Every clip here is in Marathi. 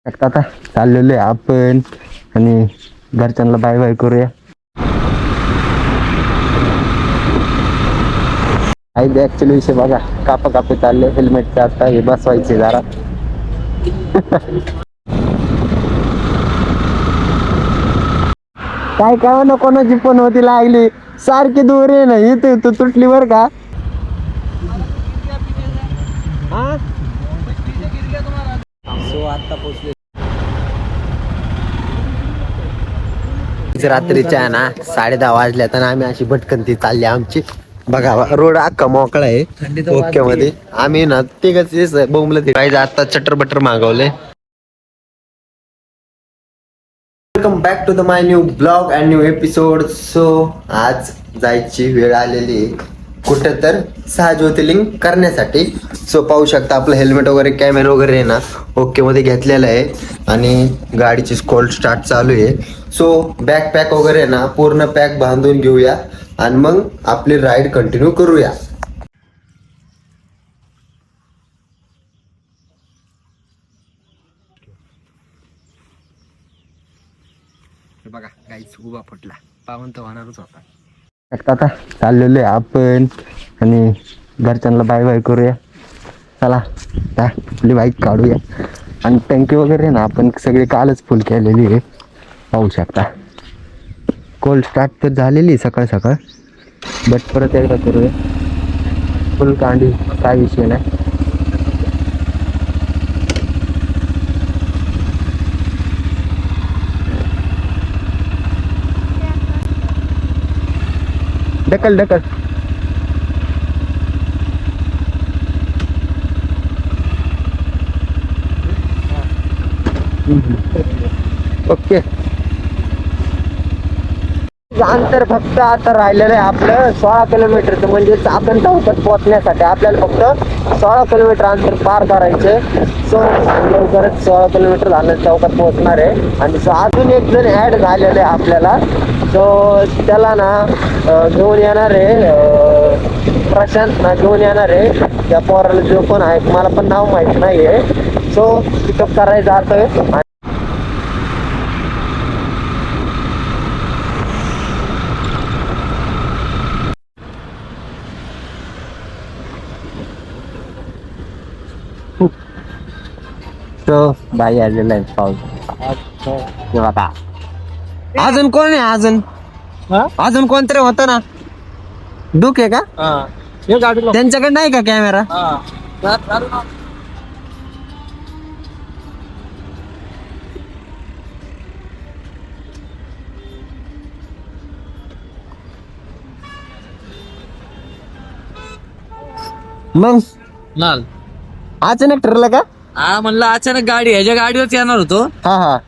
आता चाललेलो आहे आपण आणि घरच्यांना बाय बाय करूया. ऍक्च्युली विषय बघा, कापी चालले हेल्मेटचे आता हे बसवायचे जरा. काय काय ना कोणाची पण होती लागली सारखी दूर आहे ना इथे तू तुटली बर का. आता पोचले रात्रीच्या आहे ना 10:30 वाजल्या तर आम्ही अशी भटकंती चालली आमची. बघा रोड अख्खा मोकळा आहे ओके मध्ये. आम्ही ना तिघच बोंबलं पाहिजे आता चटर बटर मागवले. Welcome back to the my new blog and new episode. So आज जायची वेळ आलेली कुठं तर 6 ज्योतिर्लिंग करण्यासाठी. सो पाहू शकता आपलं हेल्मेट वगैरे कॅमेरा वगैरे आहे ना ओके मध्ये घेतलेलं आहे आणि गाडीची कोल्ड स्टार्ट चालू आहे. सो बॅकपॅक वगैरे आहे ना पूर्ण पॅक बांधून घेऊया आणि मग आपली राईड कंटिन्यू करूया. बघा गाईच उभा फुटला पावन तर होणारच होता. आता चाललेलो आहे आपण आणि घरच्यांना बाय बाय करूया. चला आपली बाईक काढूया आणि टँकी वगैरे ना आपण सगळे कालच फुल केलेली आहे. पाहू शकता कोल्ड स्टार्ट तर झालेली सकाळ सकाळ बट परत एकदा करूया फुल कांडी. काय विषय नाही. ढकल ढकल. ओके अंतर फक्त आता राहिलेलं आहे आपलं 16 किलोमीटरचं. म्हणजे आपण चौकात पोहोचण्यासाठी आपल्याला फक्त 16 किलोमीटर अंतर पार करायचे. सो लवकरच 16 किलोमीटर झालं चौकात पोहोचणार आहे. आणि सो अजून एक जण ऍड झालेलं आहे आपल्याला. सो त्याला ना घेऊन येणार आहे प्रशांत ना घेऊन येणार आहे. त्या पोराला जो पण आहे मला पण नाव माहित नाही आहे. सो पिकअप करायचं जातोय. तो बाई आलेला आहे पाऊस. बघा अजून कोण आहे अजून कोणतरी होतं ना. दुःख आहे का त्यांच्याकडे नाही का कॅमेरा. मग लाल अचानक ठरलं का. हा म्हणलं अचानक गाडी ह्याच्या गाडीवरच येणार होतो. हा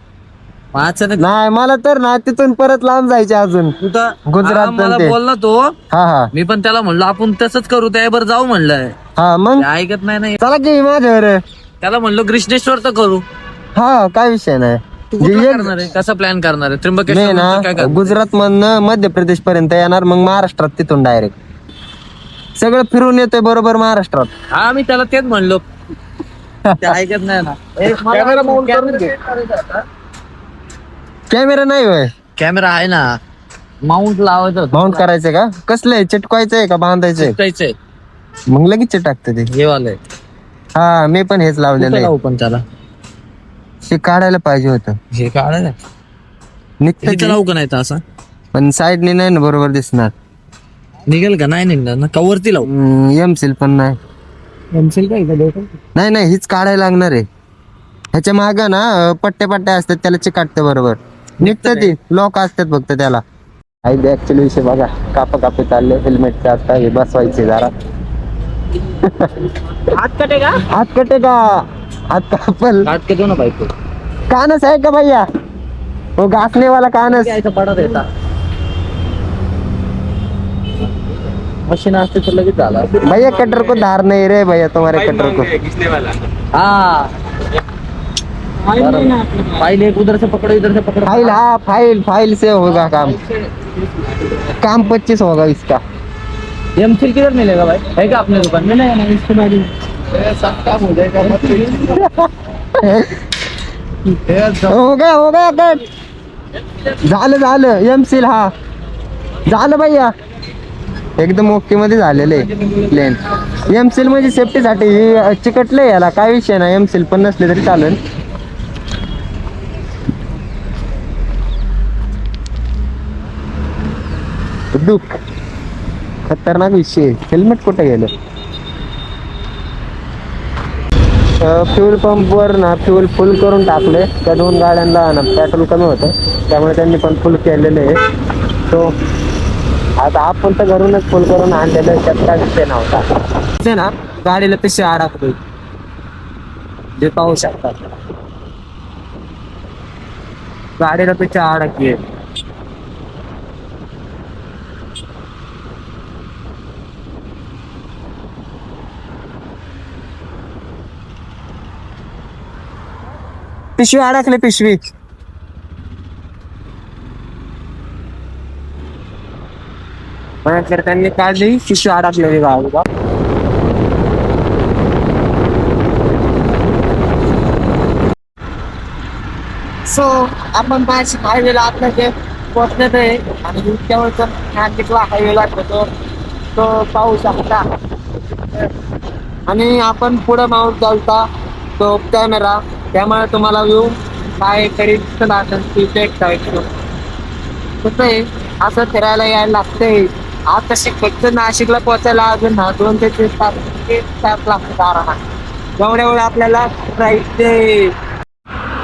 मग अचानक नाही मला तर ना तिथून परत लांब जायचे अजून गुजरात मला ते. बोलला तो. हा मी पण त्याला म्हणलो आपण तसंच करू त्यावर जाऊ म्हणलं. हा मग ते ऐकत नाही. चला की माझ्यावर. त्याला म्हणलो कृष्णेश्वर तर करू. हा काय विषय नाही. तू कुठलं करणार आहे कसा प्लॅन करणार आहे मी त्र्यंबकेश्वर ना काय करणार? गुजरात मधनं मध्य प्रदेश पर्यंत येणार मग महाराष्ट्रात तिथून डायरेक्ट सगळं फिरून येतोय बरोबर महाराष्ट्रात. हा मी त्याला तेच म्हणलो. ते ऐकत नाही ना. कॅमेरा नाही होय. कॅमेरा आहे ना माउंट लावायचं होतं. माउंट करायचंय का कसलंय चिटकवायचंय का बांधायचंय. चिटकायचंय. मग लगेच चिटकते ते. हे वालंय हा मी पण हेच लावलेलं आहे. पण त्याला ते काढायला पाहिजे होतं. हे काढायला निघतं लावू का नाही तर असं पण साईडने नाही ना बरोबर दिसणार. निघेल का नाही निघणार ना कवरती लावू. एमसील पण नाही. पेन्सिल काय नाही हीच काढायला लागणार आहे. ह्याच्या माग ना पट्ट्या असतात त्याला चिकाटते बरोबर निघतं ती लॉक असतात फक्त त्याला. ऍक्च्युली विषय बघा कापी चालले हेल्मेटचे आता हे बसवायचे जरा. हात कटे का हात कापल हात कटो ना बाईक कानस आहे का भैया वो घासने वाला कानस. पडा देता मशीन असते तर लगेच झाला. भैया कटर को धार नहीं रे भैया तुम्हारे कटर को. हाँ फाइल एक उधर से पकड़ो फाइल. हाँ फाइल से होगा काम 25 होगा इसका. एमसील किधर मिलेगा भाई है क्या अपने दुकान में. नहीं इसके बाद सब काम हो जाएगा. हो गया कट. झालं एमसील हा झालं भैया एकदम ओके मध्ये झालेलं आहे प्लेन. एमसील म्हणजे सेफ्टीसाठी चिकटलंय याला काय विषय नाही. एमसील पण नसले तरी चालेल. दुःख खतरनाक विषय. हेल्मेट कुठे गेलं. फ्यूल पंपवर ना फ्यूल फुल करून टाकले. त्या 2 गाड्यांना ना पेट्रोल कमी होतं त्यामुळे त्यांनी पण फुल केलेलं आहे. तो आता आपण तर घरूनच फुल करून आणलेलं. त्यात काय विषय नव्हता. ते ना गाडीला पिशवी अडकतोय जे पाहू शकतात. गाडीला पिशवी अडकली. पिशवी अडकली पिशवी. त्यांनी काढली पिशवी अडकलेली गाडीला. सो आपण नाशिक हायवेला आपल्या जे पोहोचण्यात आहे आणि त्यावर नाशिकला हायवे लागतो तो पाहू शकता. आणि आपण पुढे माऊंट चालता तो कॅमेरा त्यामुळे तुम्हाला व्ह्यू काय तरी कसं आहे असं फिरायला यायला लागतंय. आता फक्त नाशिकला पोहोचायला अजून 2 ते 3 तास लागतात आरामात. एवढ्या आपल्याला राहायचे.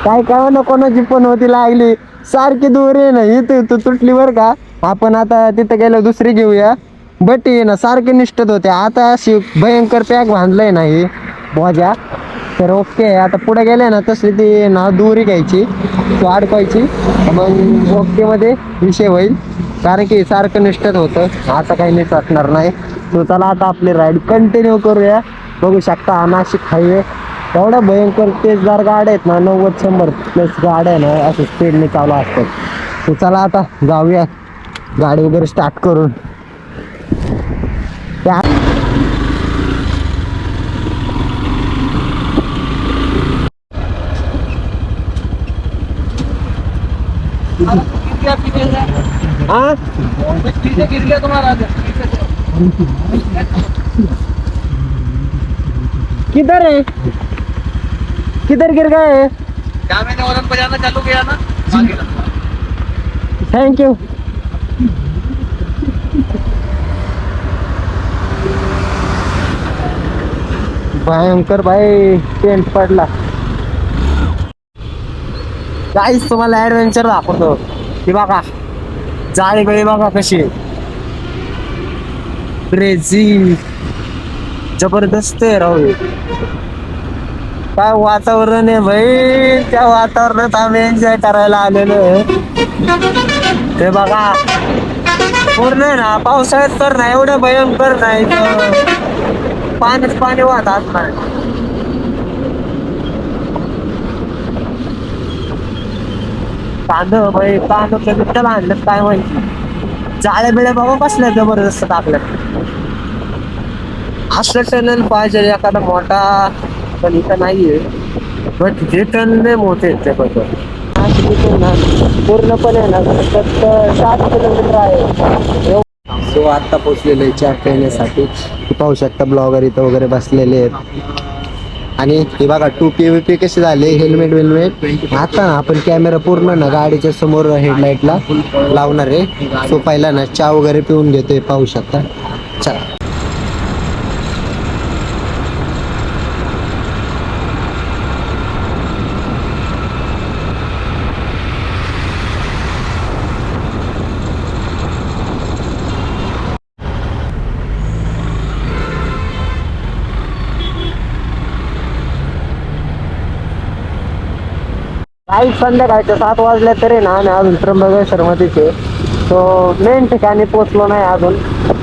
काय काय ना कोणाची पण होती लागली सारखी दूर आहे ना. इथे तुटली बर का. आपण आता तिथं गेलो दुसरी घेऊया. बट ये ना सारखे निष्ठत होते. आता अशी भयंकर पॅक बांधलंय ना ही बोजा. तर ओके आता पुढे गेले ना तसली ती ना दुरी घ्यायची तो अडकवायची मग ओके मध्ये विषय होईल. कारण की सारखं निष्ठत होतं. आता काही नीट वाटणार नाही. तो चला आता आपली राईड कंटिन्यू करूया. बघू शकता हा नाशिक हायवे एवढा भयंकर तेजदार गाड्या आहेत ना. 90-100 प्लस गाड्या ना असं स्पीडने चालू असतात. तो चला आता जाऊया गाडी वगैरे स्टार्ट करून. हाँ गिर गया तुम्हारा. किधर है किधर गिर गए. क्या मैंने औरत बजाना चालू किया ना. Thank you. भयंकर भाई टेंट पडला. गाईस तुम्हाला ऍडव्हेंचर दाखवतो. की बघा जाळी गळी बघा कशी क्रेझी जबरदस्त आहे राहू. काय वातावरण आहे भाई. त्या वातावरणात आम्ही एन्जॉय करायला आलेलो आहे. ते बघा पूर्ण आहे ना पावसाळ्यात तर नाही एवढं भयंकर नाही. पाणीच पाणी वाहतात नाही. कांदा भाई कांदा त्याला आणलं काय माहिती. जाळ्या बिळ्या बाबा बसल्या जबरदस्त टाकल्या. असलं टनल पाहिजे एखादा मोठा पण इथं नाहीये. बट जे टनल मोठे आहेत ते बघ पूर्णपणे ना 7 किलोमीटर आहे. सो आता पोचलेलो आहे चहा पिण्यासाठी. पाहू शकता ब्लॉगर इथं वगैरे बसलेले आहेत. आणि हे बघा टोपी विपी कसे झाले हेल्मेट वेल्मेट. आता ना आपण कॅमेरा पूर्ण ना गाडीच्या समोर हेडलाईटला लावणार आहे. सो पहिला ना चहा वगैरे पिऊन घेतोय पाहू शकता. चला काही संध्याकाळच्या 7 वाजल्या तरी ना आम्ही अजून त्र्यंबकेश्वरमध्येच आहे. तो मेन ठिकाणी पोचलो नाही अजून.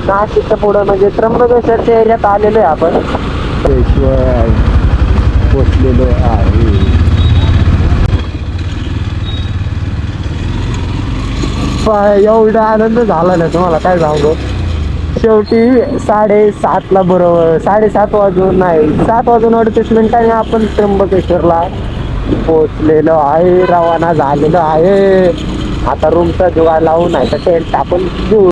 नाशिकच्या पुढं म्हणजे त्र्यंबकेश्वरच्या एरियात आलेलो आहे आपण. पोचलेलो आहे. एवढा आनंद झाला ना तुम्हाला काय सांगू. शेवटी 7:30ला बरोबर 7:30 वाजून नाही 7 वाजून 38 मिनिटांनी आपण त्र्यंबकेश्वरला पोचलेलो आहे, रवाना झालेलो आहे. आता रूमचा जुगाड लावून नाही तर टेंट टाकून घेऊ.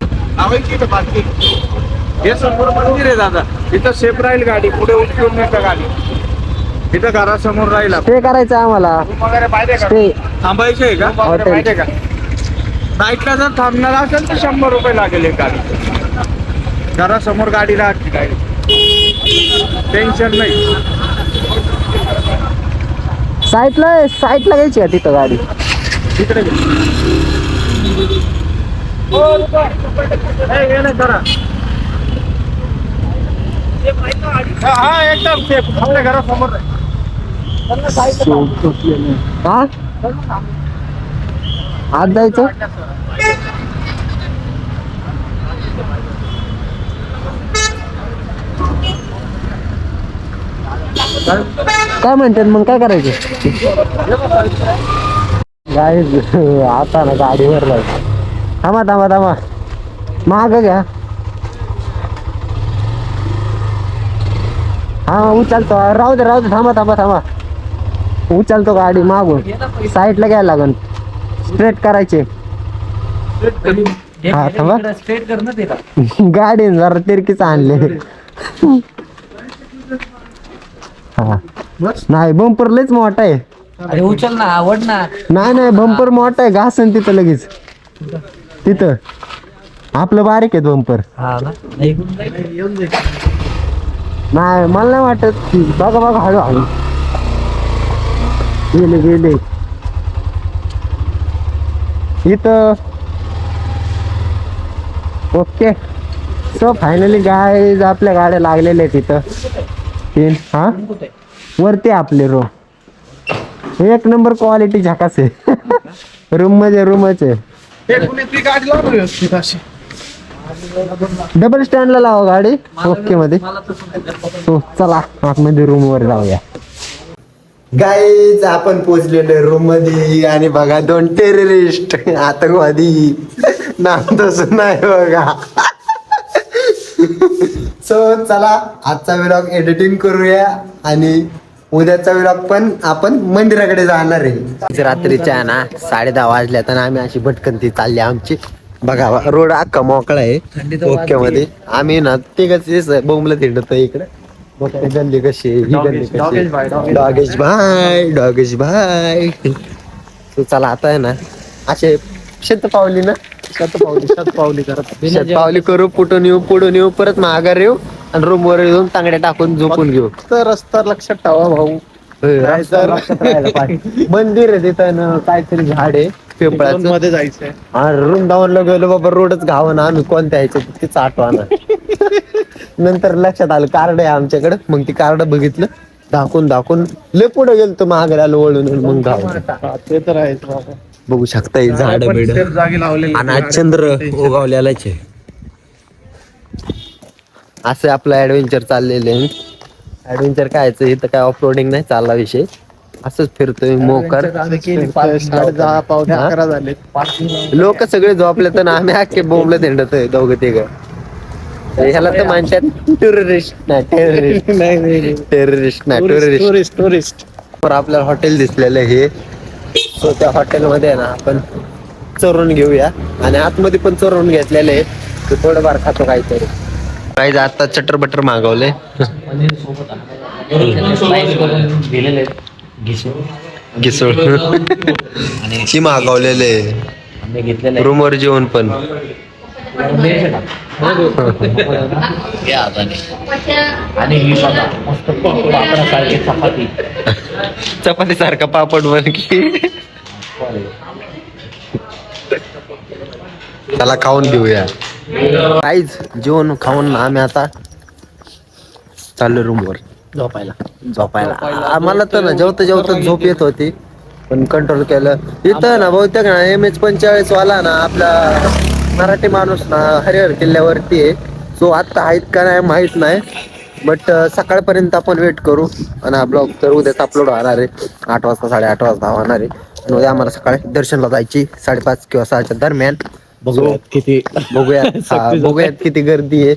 हे समोर मंदिर आहे दादा, इथं सेफ राहील गाडी, पुढे उचलून नाही का गाडी, इथं घरासमोर राहील. स्टे करायचं आम्हाला. वगैरे पाहिजे का, स्टे थांबायचे आहे का हॉटेल. पाहिजे का? नाईटला जर थांबणार असेल तर 100 रुपये लागेल एक गाडी. घरासमोर गाडी राहते, काय टेन्शन नाही. साईटला घ्यायची आहे तिथं गाडी. तिकडे घे. हे नाही करा. हा एकदम सेफ, आपल्या घरासमोर आहे. हा आज जायचं. काय म्हणतात मग, काय करायचं? गाईज आता ना गाडीवर जायचं. थांबा माग घ्या. हा उचलतो, राहू दे थांबा. उचलतो गाडी मागून, साईडला घ्यायला लागन. स्ट्रेट करायचे. हा थांबा, स्ट्रेट कर ना तिला. गाडी जरा तिरकीच आणले. हा नाही, बंपर लयच मोठा आहे. अरे उचल ना, आवड ना. नाही बंपर मोठा आहे, घासन तिथं लगेच. तिथं आपलं बारीक आहे बंपर. हा ना, येऊन जाईल. नाही मला नाही वाटत. बघा हळू गेले इथं. ओके, सो फायनली गाईज आपल्या गाड्या लागलेल्या आहेत इथं 3. हा वरती आपले रूम, एक नंबर क्वालिटी झकास आहे. रूमच आहे. हे कुणी ती गाडी लावली व्यवस्थित अशी. डबल स्टँडला लावा गाडी. ओके मध्ये. हो चला आतमध्ये रूम वर जाऊया. गाईज आपण पोचलेलो रूम मध्ये आणि बघा 2 टेररिस्ट आतंकवादी. नाम तसं नाही बघा. सो चला आजचा व्लॉग एडिटिंग करूया आणि उद्याचा व्लॉग पण आपण मंदिराकडे जाणार आहे. रात्रीच्या ना 10:30 वाजल्यात आणि आम्ही अशी भटकंती चालली आमची. बघा रोड अख्खा मोकळा आहे. ओके मध्ये आम्ही ना तिघच बोंबलं थिंडतो इकडे. गल्ली कशी, ही गल्ली कशी. डॉगेश भाई. तू चला आता आहे ना असे शतपावली करू, पुढून येऊ परत माघार येऊ आणि रूम वर येऊन तांगड्या टाकून झोपून घेऊ. तर रस्ता लक्षात ठेवा भाऊ. मंदिर आहे तिथं ना, काहीतरी झाड आहे पिंपळाचं. मध्ये जायचंय. वृंदावनला गेलो बाबा, रोडच घावना आम्ही कोणत्या ह्याच्यात तिच आठवाना. नंतर लक्षात आलं कार्ड आहे आमच्याकडे. मग ती कार्ड बघितलं, दाखवून लय पुढे गेलो तो मागऱ्याला वळून. मग गाव ते तर आहेच बाबा. बघू शकता झाड बिड जागी लावलेली आणि आज चंद्र उगवलेलाच आहे. असं आपलं ऍडव्हेंचर चाललेलं आहे. ऍडव्हेंचर काय इथं काय ऑफरोडिंग नाही चालला विषय. असंच फिरतोय मोकर. 10:10 झाले. लोक सगळे झोपले तर आम्ही अख्खे बोंबलं थिंडतोय 2-3. ह्याला तर म्हणतात टुरिस्ट नाही टुरिस्ट. पर आपल्याला हॉटेल दिसलेलं हे. सो त्या हॉटेलमध्ये ना आपण चरून घेऊया आणि आतमध्ये पण चरून घेतलेले आहे. तो थोडंफार खातो काहीतरी. काही आता चटर बटर मागवले. घिसळ ची मागवलेले रूम वर जेवण पण. चपाती सारखा पापड बन की. त्याला खाऊन घेऊया. काहीच जेवण खाऊन आम्ही आता चाललो रूमवर झोपायला. आम्हाला तर ना जेवता झोप येत होती पण कंट्रोल केलं. इथं ना बहुतेक ना MH45 वाला ना आपला मराठी माणूस ना हरिहर किल्ल्यावरती आहे. सो आता आहेत का नाही माहित नाही, बट सकाळपर्यंत आपण वेट करू. आणि हा ब्लॉग तर उद्याच अपलोड होणार आहे 8 वाजता 8:30 वाजता होणार आहे. आणि उद्या आम्हाला सकाळी दर्शनला जायची 5:30 किंवा 6च्या दरम्यान. बघूयात किती गर्दी आहे.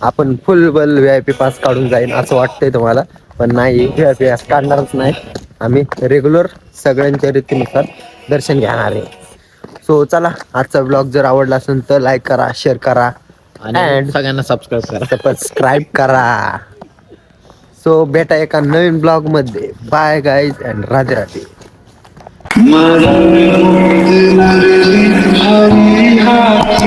आपण फुल बल VIP पास काढून जाईन असं वाटतंय तुम्हाला, पण नाही VIP पास काढणारच नाही. आम्ही रेग्युलर सगळ्यांच्या रीतीनुसार दर्शन घेणार आहे. सो चला, आजचा ब्लॉग जर आवडला असेल तर लाईक करा, शेअर करा आणि अँड सगळ्यांना सबस्क्राईब करा. सबस्क्राईब करा. सो भेटा एका नवीन ब्लॉग मध्ये. Bye guys and Radhe Radhe. Hari हाथ